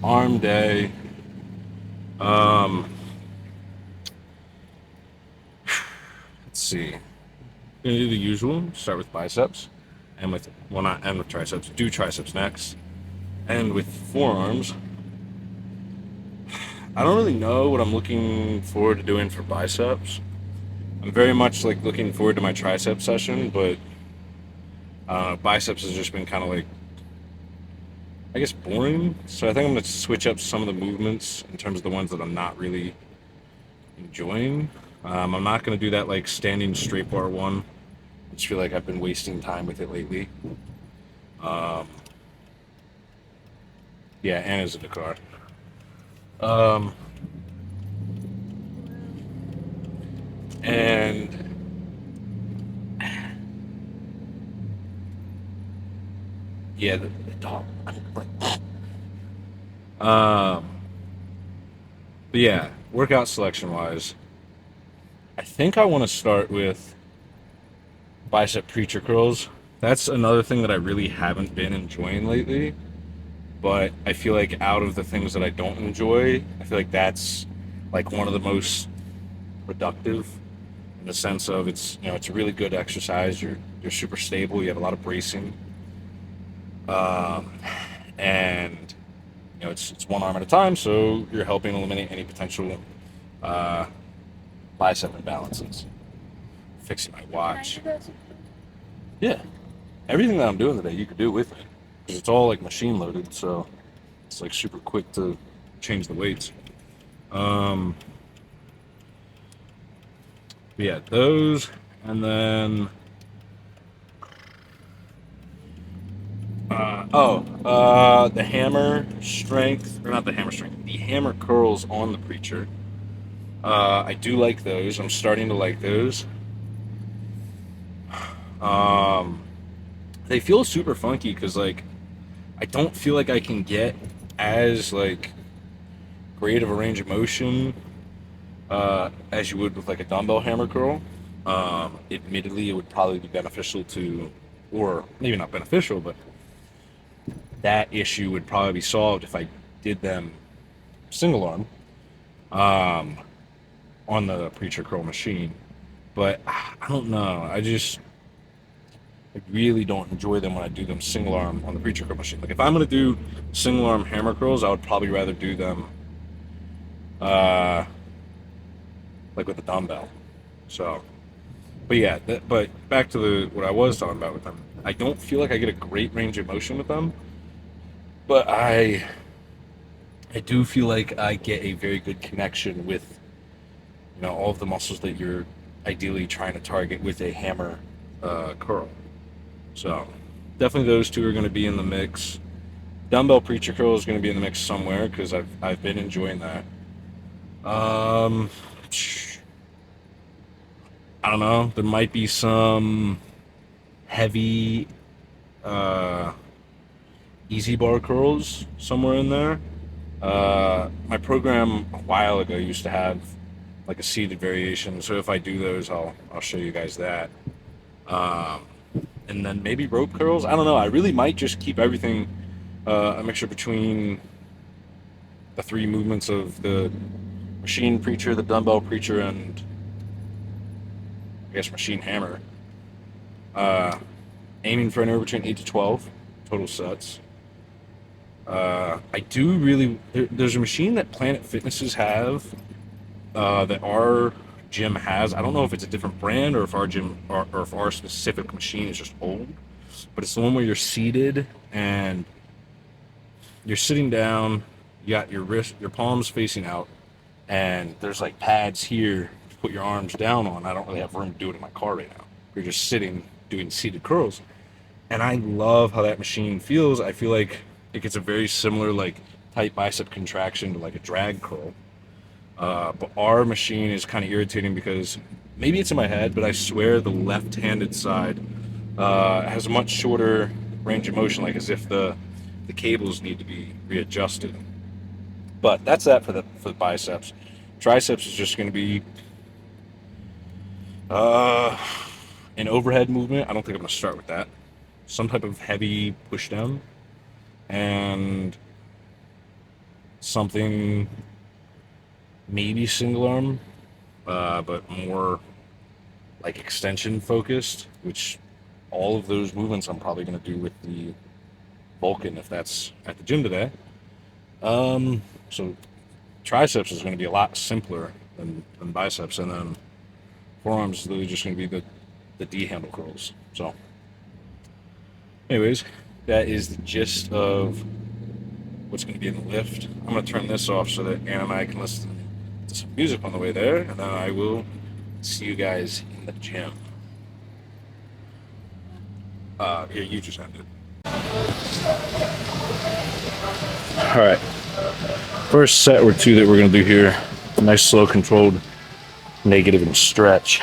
arm day. Um, let's see. Gonna do the usual. Start with biceps, and with well, not end with triceps. Do triceps next, and with forearms. I don't really know what I'm looking forward to doing for biceps. I'm very much like looking forward to my tricep session, but biceps has just been kind of like I guess boring. So I think I'm gonna switch up some of the movements in terms of the ones that I'm not really enjoying. I'm not gonna do that like standing straight bar one. I just feel like I've been wasting time with it lately. Um, yeah, Anna's in the car. Um, and yeah, the dog. Um, but yeah, workout selection wise, I think I want to start with bicep preacher curls. That's another thing that I really haven't been enjoying lately. But I feel like out of the things that I don't enjoy, I feel like that's like one of the most productive in the sense of it's a really good exercise. You're super stable. You have a lot of bracing, um, and it's one arm at a time, so you're helping eliminate any potential uh, bicep imbalances. Fixing my Can I watch. do that? Yeah, everything that I'm doing today, you could do with it. 'Cause it's all like machine loaded, so it's like super quick to change the weights. Um, yeah, those, and then the hammer strength, or not the hammer strength, the hammer curls on the preacher. I do like those. I'm starting to like those. Um, they feel super funky because like I don't feel like I can get as like great of a range of motion as you would with like a dumbbell hammer curl. Admittedly, it would probably be beneficial to, or maybe not beneficial, but that issue would probably be solved if I did them single arm um, on the preacher curl machine. But I don't know. I really don't enjoy them when I do them single arm on the preacher curl machine. Like if I'm gonna do single arm hammer curls, I would probably rather do them uh, like with a dumbbell. So, but yeah, but back to what I was talking about with them. I don't feel like I get a great range of motion with them, but I do feel like I get a very good connection with all of the muscles that you're ideally trying to target with a hammer curl. So definitely those two are going to be in the mix. Dumbbell preacher curl is going to be in the mix somewhere because I've been enjoying that. Um, I don't know. There might be some heavy uh, easy bar curls somewhere in there. My program a while ago used to have like a seated variation, so if I do those, I'll show you guys that. Um, and then maybe rope curls. I don't know. I really might just keep everything a mixture between the three movements of the machine preacher, the dumbbell preacher, and I guess machine hammer. Uh, Aiming for anywhere between 8 to 12 total sets. I do really. There's a machine that Planet Fitnesses have that our gym has. I don't know if it's a different brand or if our gym or if our specific machine is just old, but it's the one where you're seated and you're sitting down. You got your palms facing out, and there's like pads here to put your arms down on. I don't really have room to do it in my car right now. You're just sitting doing seated curls, and I love how that machine feels. I feel like it gets a very similar like tight bicep contraction to like a drag curl. But our machine is kind of irritating because maybe it's in my head, but I swear the left-handed side has a much shorter range of motion, like as if the cables need to be readjusted. But that's that for the biceps. Triceps is just going to be uh, an overhead movement. I don't think I'm going to start with that. Some type of heavy push down, and something maybe single arm, but more like extension focused, which all of those movements I'm probably going to do with the Vulcan if that's at the gym today. So triceps is going to be a lot simpler than biceps, and then forearms is literally just going to be the D handle curls. So, anyways, that is the gist of what's going to be in the lift. I'm going to turn this off so that Anna and I can listen to some music on the way there, and then I will see you guys in the gym. Yeah, you just ended. All right. First set or two that we're going to do here. Nice, slow, controlled, negative, and stretch.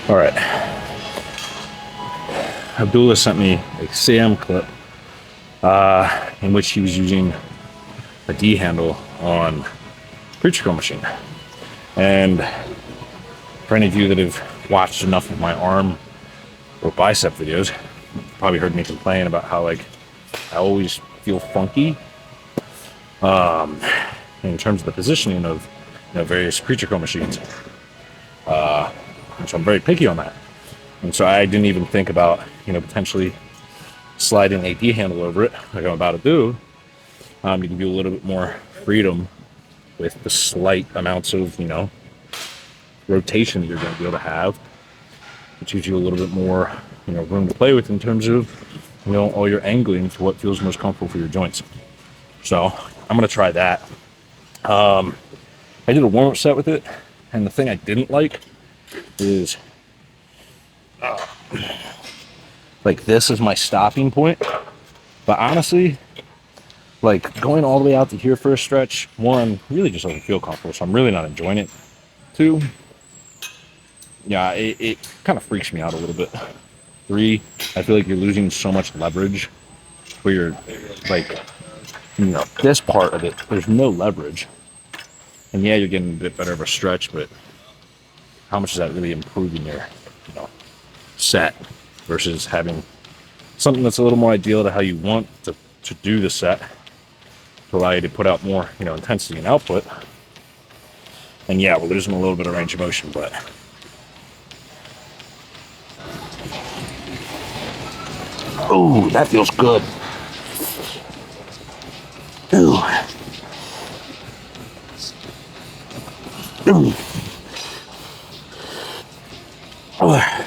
All right. Abdullah sent me a Sam clip in which he was using a D handle on preacher curl machine. And for any of you that have watched enough of my arm or bicep videos, probably heard me complain about how like I always feel funky in terms of the positioning of various preacher curl machines. And so I'm very picky on that. And so I didn't even think about, potentially sliding a D handle over it like I'm about to do. You can do a little bit more freedom with the slight amounts of, rotation that you're going to be able to have, which gives you a little bit more, room to play with in terms of, all your angling to what feels most comfortable for your joints. So I'm going to try that. I did a warm-up set with it, and the thing I didn't like is like this is my stopping point, but honestly, like going all the way out to here for a stretch, one, really just doesn't feel comfortable, so I'm really not enjoying it. Two, yeah, it kind of freaks me out a little bit. Three, I feel like you're losing so much leverage where you're like, this part of it, there's no leverage. And yeah, you're getting a bit better of a stretch, but how much is that really improving your, set versus having something that's a little more ideal to how you want to do the set to allow you to put out more, intensity and output. And yeah, we're losing a little bit of range of motion, but ooh, that feels good. Ooh. Ooh. Oh.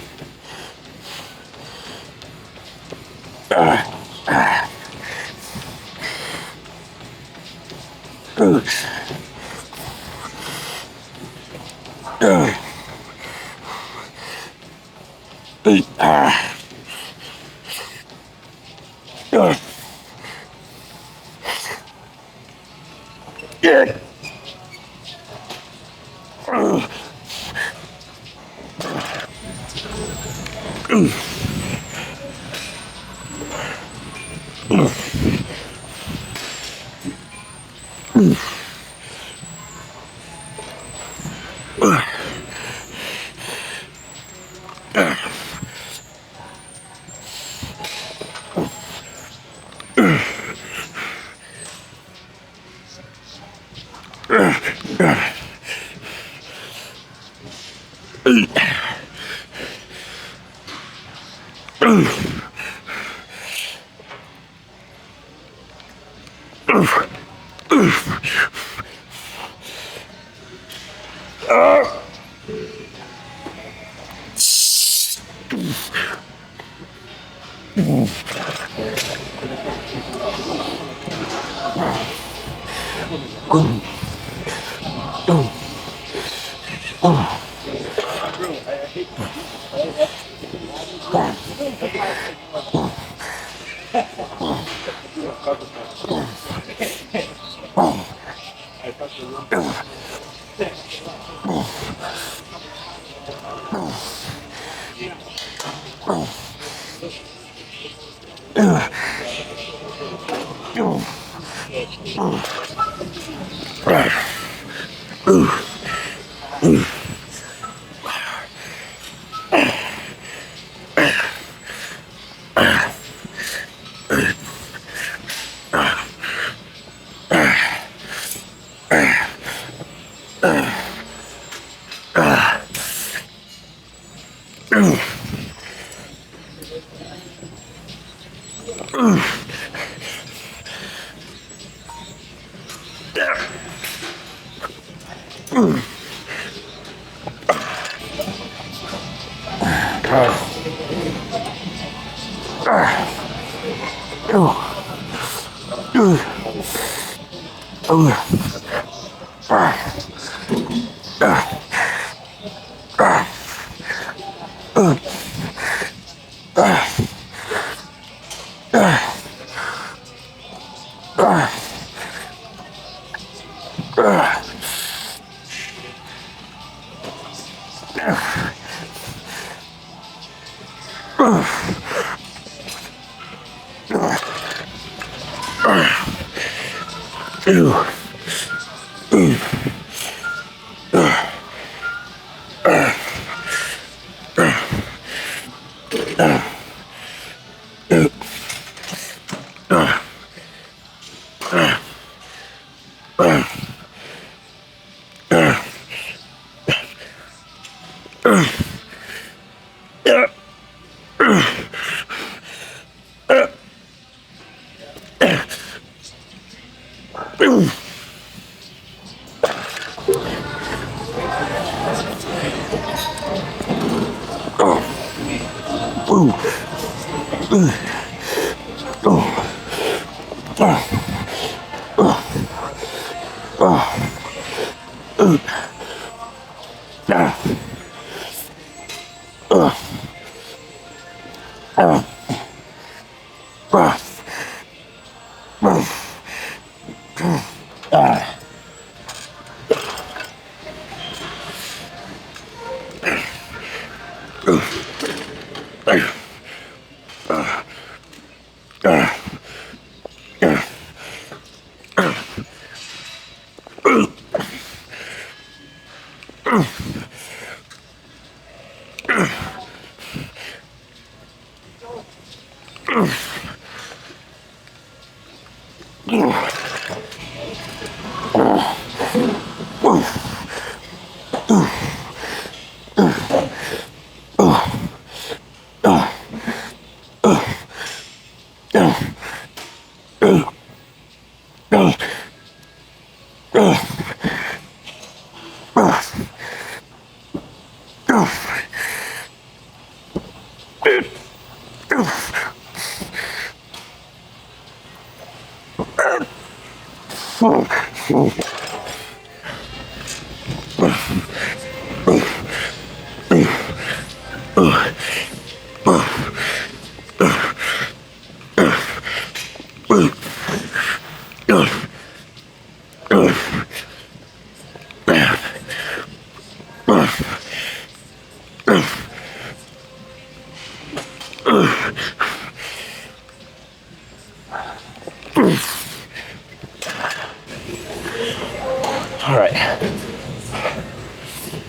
All right.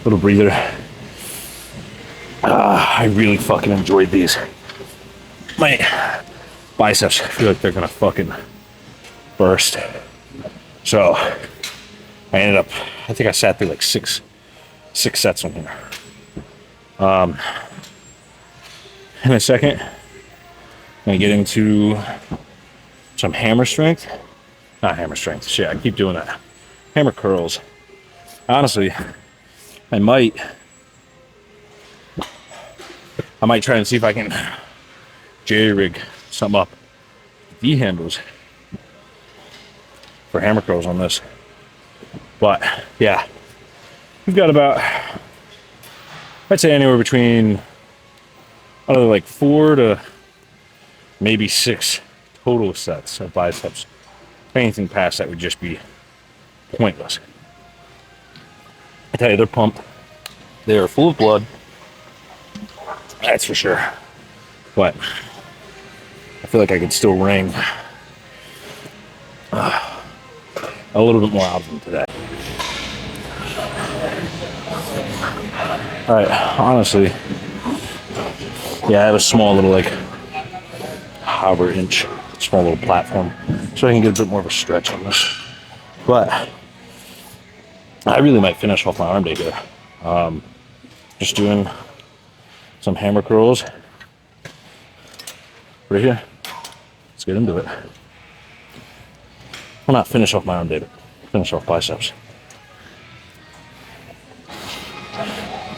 Little breather. I really fucking enjoyed these. My biceps feel like they're gonna fucking burst. So I ended up, I think I sat through like six sets on here. In a second, I'm gonna get into some hammer strength. Not hammer strength, shit, I keep doing that. Hammer curls. Honestly, I might try and see if I can jerry-rig something up. The handles for hammer curls on this. But yeah, we've got about, I'd say anywhere between, I don't know, like 4 to maybe 6 total sets of biceps. Anything past that would just be pointless. I tell you, they're pumped. They are full of blood. That's for sure. But I feel like I could still wring a little bit more out of them today. All right, honestly, yeah, I have a small little like hover inch, small little platform, so I can get a bit more of a stretch on this. But I really might finish off my arm day here. Just doing some hammer curls right here. Let's get into it. Well, not finish off my arm day, but finish off biceps.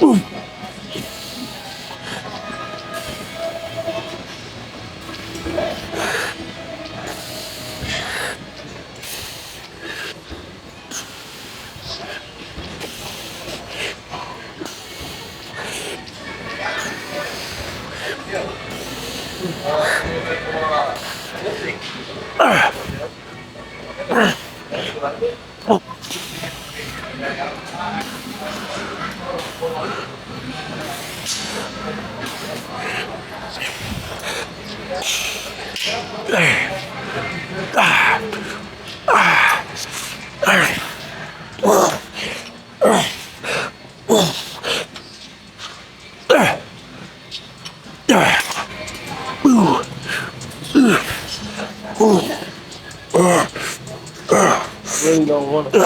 Ooh. Really don't want to.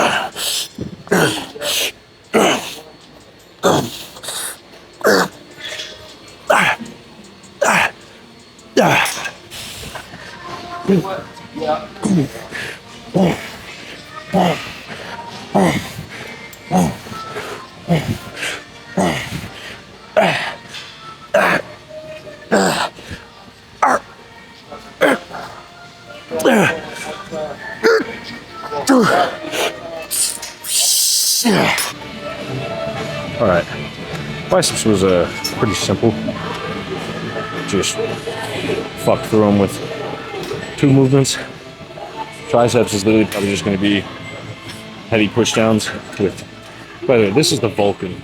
All right, biceps was pretty simple. Just fuck through them with 2 movements. Triceps is literally probably just going to be heavy push downs with, by the way, this is the Vulcan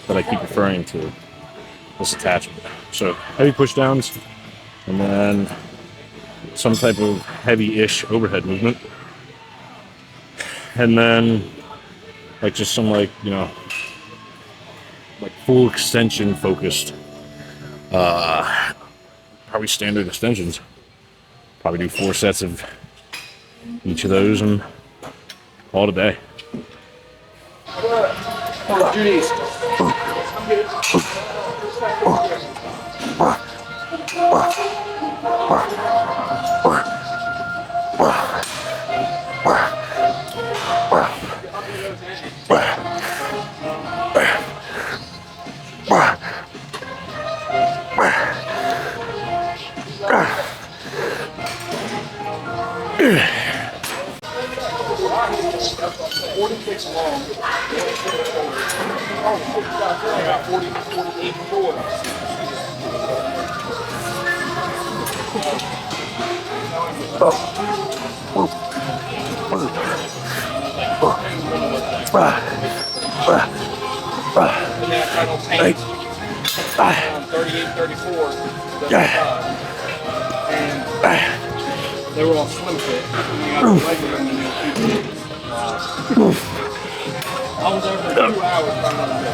that I keep referring to, this attachment. So heavy push downs and then some type of heavy-ish overhead movement. And then like just some like, you know, like full extension focused, probably standard extensions. Probably do 4 sets of each of those and call it a day. Judy's. Hey. 38, 34. And they were all slim fit. I was there for 2 hours trying to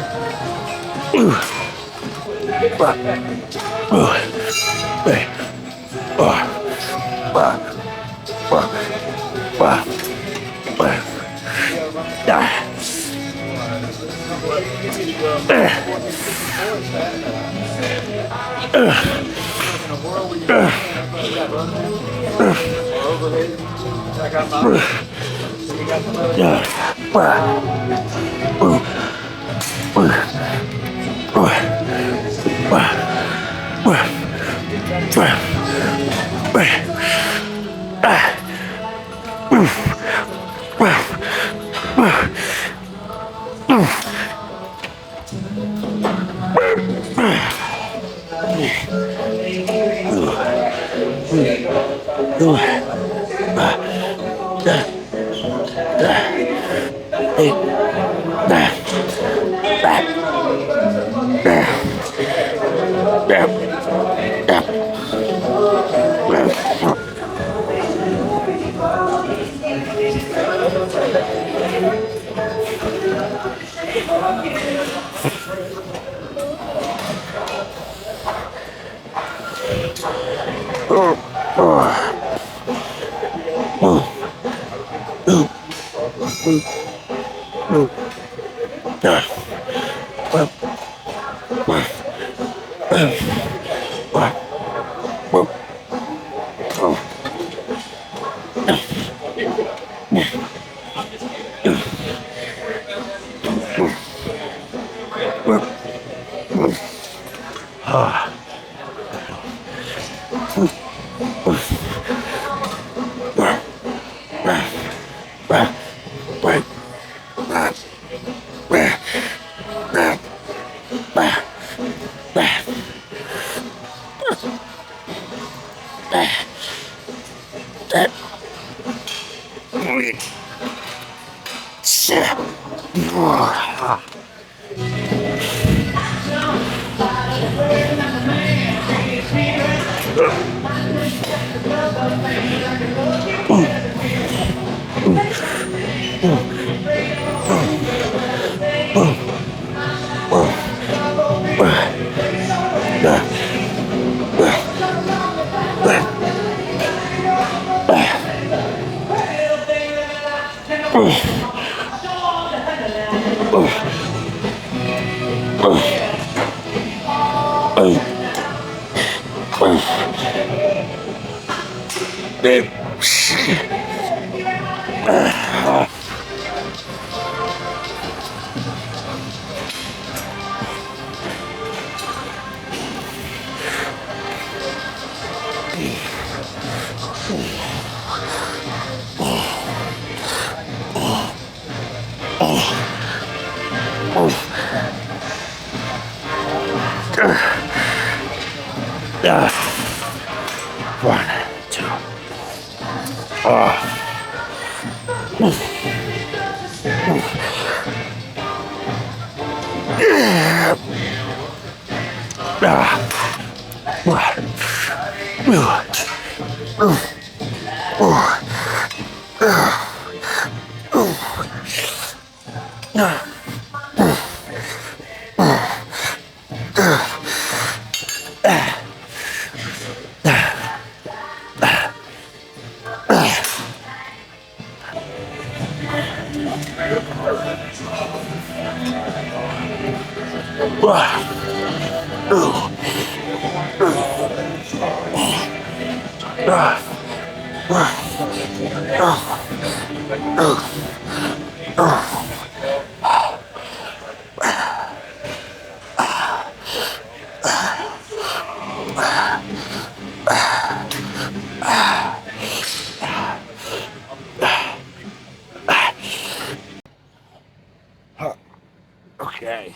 Okay.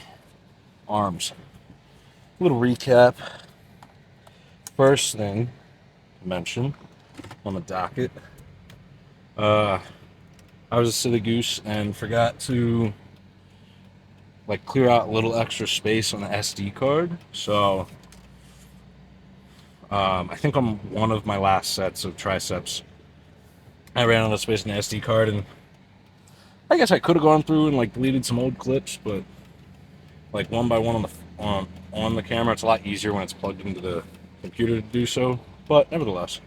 Arms. Little recap. First thing to mention on the docket. I was a silly goose and forgot to clear out a little extra space on the SD card. So I think on one of my last sets of triceps, I ran out of space in the SD card and I guess I could have gone through and like deleted some old clips, but like one by one on the camera, it's a lot easier when it's plugged into the computer to do so. But nevertheless,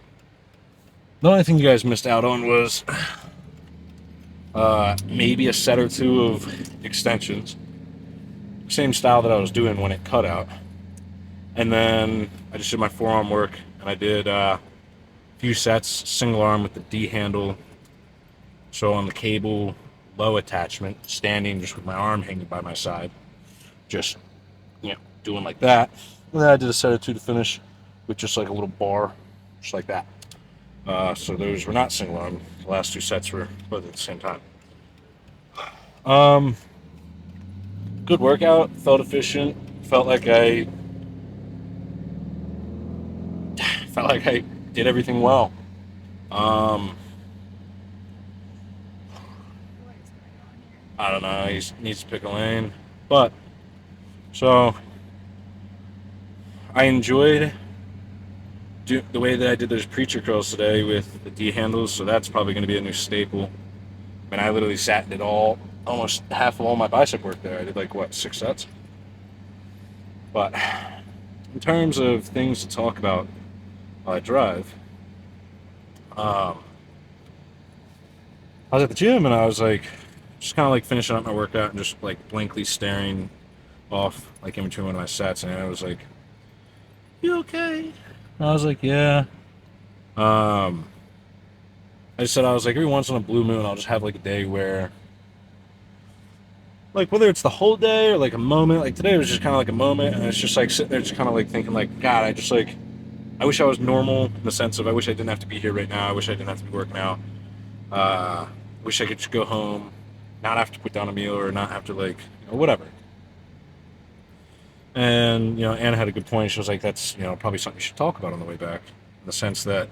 the only thing you guys missed out on was maybe a set or two of extensions, same style that I was doing when it cut out. And then I just did my forearm work, and I did a few sets single arm with the D handle. So on the cable, low attachment, standing just with my arm hanging by my side, just doing like that. And then I did a set or two to finish with just like a little bar, just like that. So those were not single arm. The last two sets were both at the same time. Good workout. Felt efficient. Felt like I did everything well. I don't know. He needs to pick a lane, but so I enjoyed the way that I did those preacher curls today with the D handles. So that's probably going to be a new staple. I mean, I literally sat and did almost half of all my bicep work there. I did like 6 sets. But in terms of things to talk about while I drive, I was at the gym and I was like, just kind of like finishing up my workout and just like blankly staring off like in between one of my sets, and I was like, "You okay?" And I was like, "Yeah." I just said I was like, every once in a blue moon, I'll just have like a day where, like, whether it's the whole day or like a moment, like today was just kind of like a moment, and it's just like sitting there, just kind of like thinking, like, God, I wish I was normal in the sense of I wish I didn't have to be here right now. I wish I didn't have to be working out. Wish I could just go home, not have to put down a meal or not have to whatever. And Anna had a good point. She was like, "That's probably something you should talk about on the way back," in the sense that,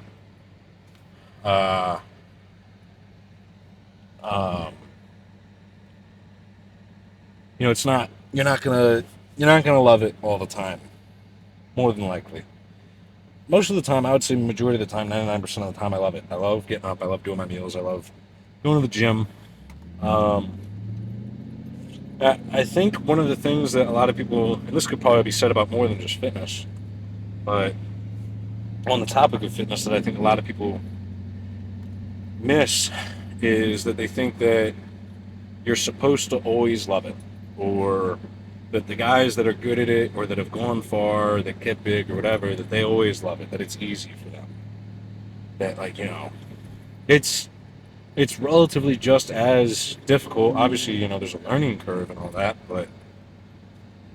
it's not you're not gonna love it all the time, more than likely. Most of the time, I would say majority of the time, 99% of the time, I love it. I love getting up. I love doing my meals. I love going to the gym. I think one of the things that a lot of people, and this could probably be said about more than just fitness, but on the topic of fitness, that I think a lot of people miss is that they think that you're supposed to always love it, or that the guys that are good at it or that have gone far, that get big or whatever, that they always love it, that it's easy for them. That it's relatively just as difficult. Obviously, there's a learning curve and all that, but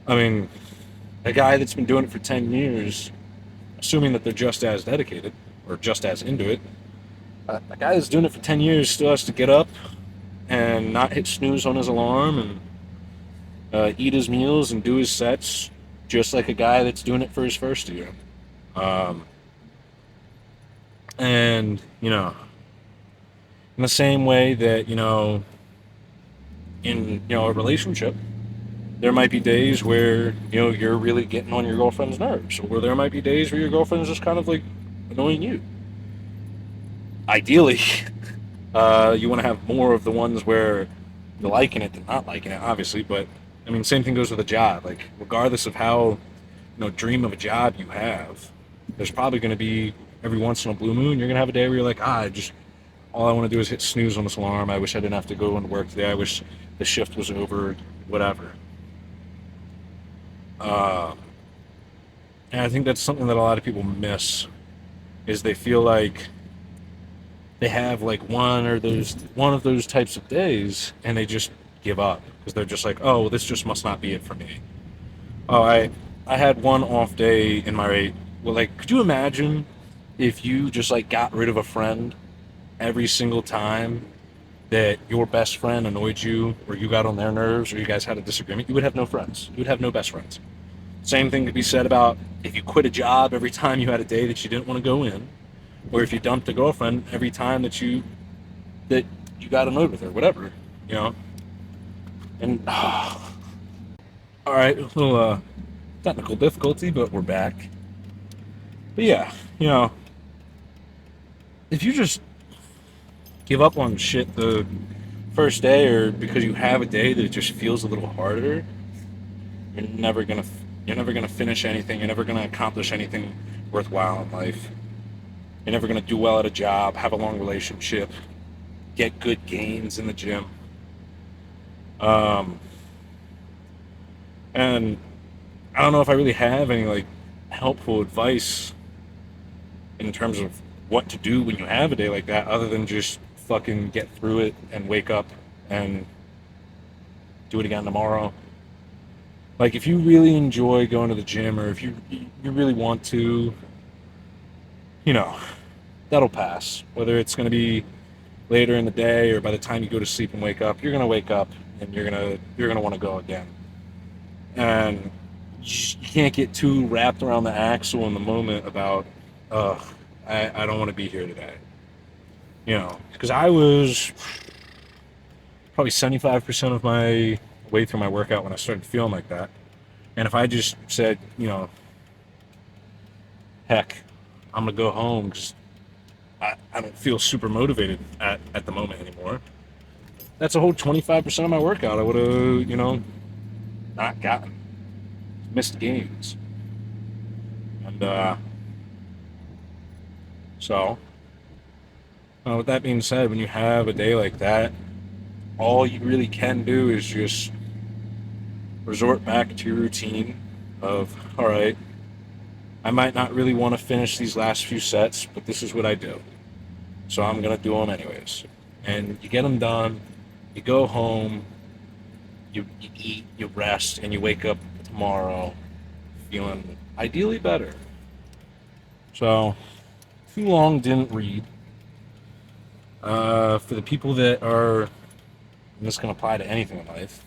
I mean, a guy that's been doing it for 10 years, assuming that they're just as dedicated or just as into it, a guy that's doing it for 10 years still has to get up and not hit snooze on his alarm and eat his meals and do his sets just like a guy that's doing it for his first year. And, in the same way that, in, a relationship, there might be days where, you're really getting on your girlfriend's nerves, or there might be days where your girlfriend's just kind of like annoying you. Ideally, you want to have more of the ones where you're liking it than not liking it, obviously, but I mean, same thing goes with a job. Like, regardless of how, dream of a job you have, there's probably going to be, every once in a blue moon, you're going to have a day where you're like, all I want to do is hit snooze on this alarm. I wish I didn't have to go into work today. I wish the shift was over, whatever. And I think that's something that a lot of people miss, is they feel like they have like one of those types of days, and they just give up because they're just like, oh, well, this just must not be it for me. Oh, I had one off day in my, well, like, could you imagine if you just like got rid of a friend every single time that your best friend annoyed you, or you got on their nerves, or you guys had a disagreement? You would have no friends. You would have no best friends. Same thing could be said about if you quit a job every time you had a day that you didn't want to go in, or if you dumped a girlfriend every time that you got annoyed with her, whatever, And all right, a little technical difficulty, but we're back. But yeah, if you just give up on shit the first day, or because you have a day that it just feels a little harder, you're never gonna finish anything. You're never gonna accomplish anything worthwhile in life. You're never gonna do well at a job, have a long relationship, get good gains in the gym. Um, and I don't know if I really have any like helpful advice in terms of what to do when you have a day like that, other than just fucking get through it and wake up and do it again tomorrow. Like if you really enjoy going to the gym, or if you really want to, you know, that'll pass. Whether it's going to be later in the day or by the time you go to sleep and wake up, you're going to wake up and you're going to want to go again. And you can't get too wrapped around the axle in the moment about, ugh, I don't want to be here today. You know, because I was probably 75% of my way through my workout when I started feeling like that. And if I just said, you know, heck, I'm going to go home because I don't feel super motivated at the moment anymore, that's a whole 25% of my workout I would have, you know, not gotten. Missed gains. And so, with that being said, when you have a day like that, all you really can do is just resort back to your routine of, all right, I might not really want to finish these last few sets, but this is what I do. So I'm going to do them anyways. And you get them done, you go home, you eat, you rest, and you wake up tomorrow feeling ideally better. So, too long didn't read. For the people that are, and this can apply to anything in life,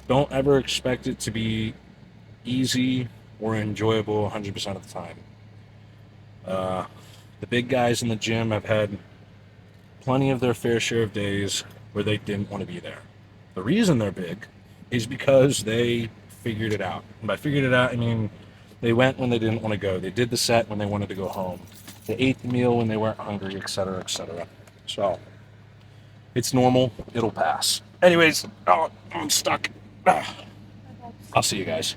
don't ever expect it to be easy or enjoyable 100% of the time. The big guys in the gym have had plenty of their fair share of days where they didn't want to be there. The reason they're big is because they figured it out. And by figured it out, I mean they went when they didn't want to go. They did the set when they wanted to go home. They ate the meal when they weren't hungry, etc., etc. So, it's normal. It'll pass. Anyways, oh, I'm stuck. I'll see you guys.